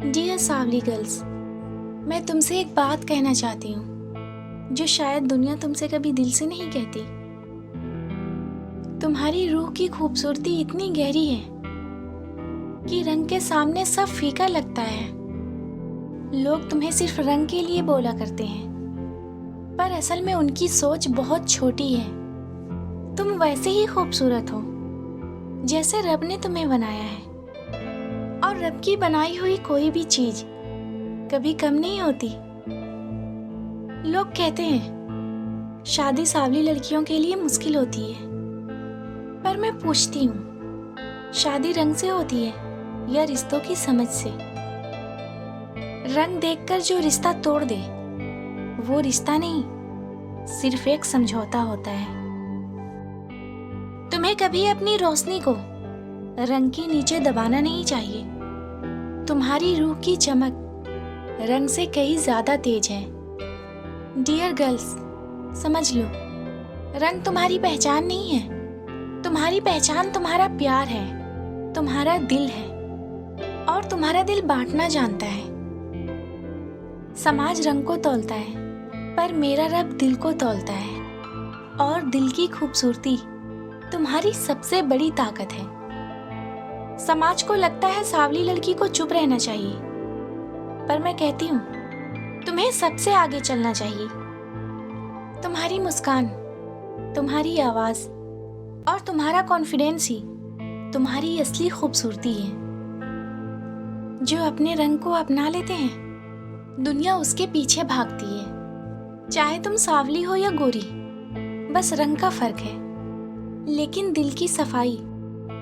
Dear सावली girls, मैं तुमसे एक बात कहना चाहती हूँ जो शायद दुनिया तुमसे कभी दिल से नहीं कहती। तुम्हारी रूह की खूबसूरती इतनी गहरी है कि रंग के सामने सब फीका लगता है। लोग तुम्हें सिर्फ रंग के लिए बोला करते हैं, पर असल में उनकी सोच बहुत छोटी है। तुम वैसे ही खूबसूरत हो जैसे रब ने तुम्हें बनाया है, और रब की बनाई हुई कोई भी चीज कभी कम नहीं होती। लोग कहते हैं शादी सावली लड़कियों के लिए मुश्किल होती है, पर मैं पूछती हूँ, शादी रंग से होती है या रिश्तों की समझ से? रंग देखकर जो रिश्ता तोड़ दे वो रिश्ता नहीं, सिर्फ एक समझौता होता है। तुम्हें कभी अपनी रोशनी को रंग के नीचे दबाना नहीं चाहिए। तुम्हारी रूह की चमक रंग से कहीं ज्यादा तेज है। डियर गर्ल्स, समझ लो, रंग तुम्हारी पहचान नहीं है। तुम्हारी पहचान तुम्हारा प्यार है, तुम्हारा दिल है, और तुम्हारा दिल बांटना जानता है। समाज रंग को तौलता है, पर मेरा रब दिल को तौलता है, और दिल की खूबसूरती तुम्हारी सबसे बड़ी ताकत है। समाज को लगता है सावली लड़की को चुप रहना चाहिए, पर मैं कहती हूँ तुम्हें सबसे आगे चलना चाहिए। तुम्हारी मुस्कान, तुम्हारी आवाज और तुम्हारा कॉन्फिडेंस ही तुम्हारी असली खूबसूरती है। जो अपने रंग को अपना लेते हैं, दुनिया उसके पीछे भागती है। चाहे तुम सावली हो या गोरी, बस रंग का फर्क है, लेकिन दिल की सफाई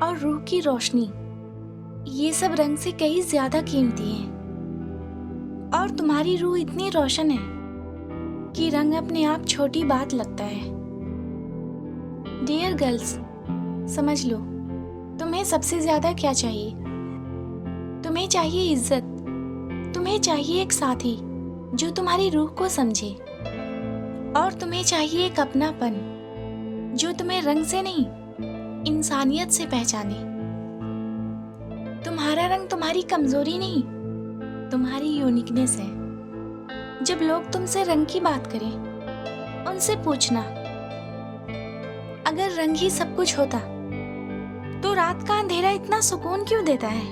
और रूह की रोशनी, ये सब रंग से कहीं ज्यादा कीमती है। और तुम्हारी रूह इतनी रोशन है कि रंग अपने आप छोटी बात लगता है। डियर गर्ल्स, समझ लो, तुम्हें सबसे ज्यादा क्या चाहिए? तुम्हें चाहिए इज्जत, तुम्हें चाहिए एक साथी जो तुम्हारी रूह को समझे, और तुम्हें चाहिए एक अपनापन जो तुम्हें रंग से नहीं, इंसानियत से पहचाने। तुम्हारा रंग तुम्हारी कमजोरी नहीं, तुम्हारी यूनिकनेस है। जब लोग तुमसे रंग की बात करें, उनसे पूछना, अगर रंग ही सब कुछ होता तो रात का अंधेरा इतना सुकून क्यों देता है?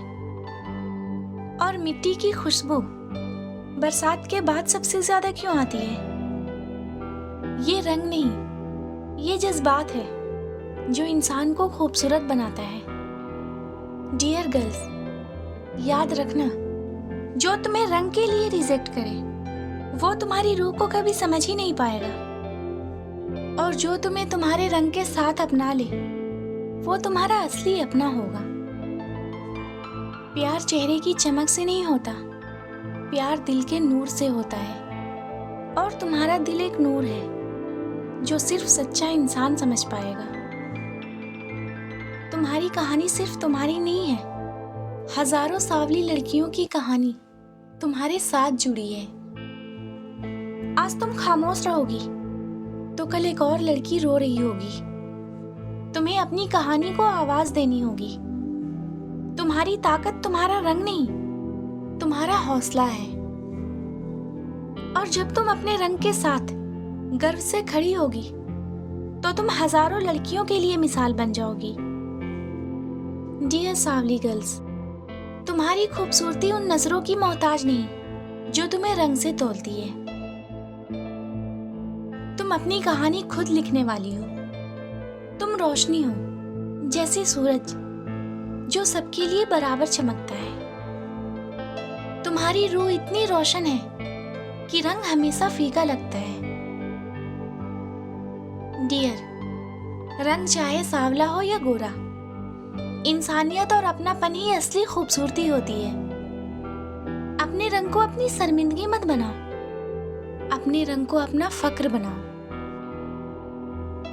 और मिट्टी की खुशबू बरसात के बाद सबसे ज्यादा क्यों आती है? ये रंग नहीं, ये जज्बात है जो इंसान को खूबसूरत बनाता है। डियर गर्ल्स, याद रखना, जो तुम्हें रंग के लिए रिजेक्ट करे वो तुम्हारी रूह को कभी समझ ही नहीं पाएगा, और जो तुम्हें तुम्हारे रंग के साथ अपना ले वो तुम्हारा असली अपना होगा। प्यार चेहरे की चमक से नहीं होता, प्यार दिल के नूर से होता है, और तुम्हारा दिल एक नूर है जो सिर्फ सच्चा इंसान समझ पाएगा। तुम्हारी कहानी सिर्फ तुम्हारी नहीं है, हजारों सावली लड़कियों की कहानी तुम्हारे साथ जुड़ी है। आज तुम खामोश रहोगी तो कल एक और लड़की रो रही होगी। तुम्हें अपनी कहानी को आवाज देनी होगी। तुम्हारी ताकत तुम्हारा रंग नहीं, तुम्हारा हौसला है। और जब तुम अपने रंग के साथ गर्व से खड़ी होगी तो तुम हजारों लड़कियों के लिए मिसाल बन जाओगी। डियर सावली गर्ल्स, तुम्हारी खूबसूरती उन नजरों की मोहताज नहीं जो तुम्हें रंग से तौलती है। तुम अपनी कहानी खुद लिखने वाली हो। तुम रोशनी हो, जैसे सूरज जो सबके लिए बराबर चमकता है। तुम्हारी रूह इतनी रोशन है कि रंग हमेशा फीका लगता है। डियर, रंग चाहे सावला हो या गोरा, इंसानियत और अपनापन ही असली खूबसूरती होती है। अपने रंग को अपनी शर्मिंदगी मत बनाओ, अपने रंग को अपना फक्र बनाओ।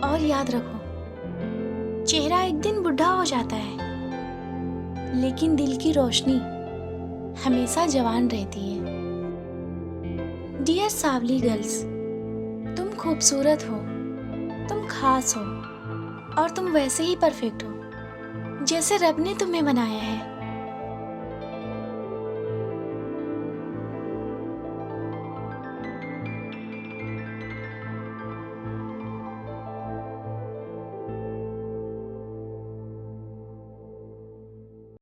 और याद रखो, चेहरा एक दिन बुढ़ा हो जाता है, लेकिन दिल की रोशनी हमेशा जवान रहती है। डियर सावली गर्ल्स, तुम खूबसूरत हो, तुम खास हो, और तुम वैसे ही परफेक्ट हो जैसे रब ने तुम्हें बनाया है।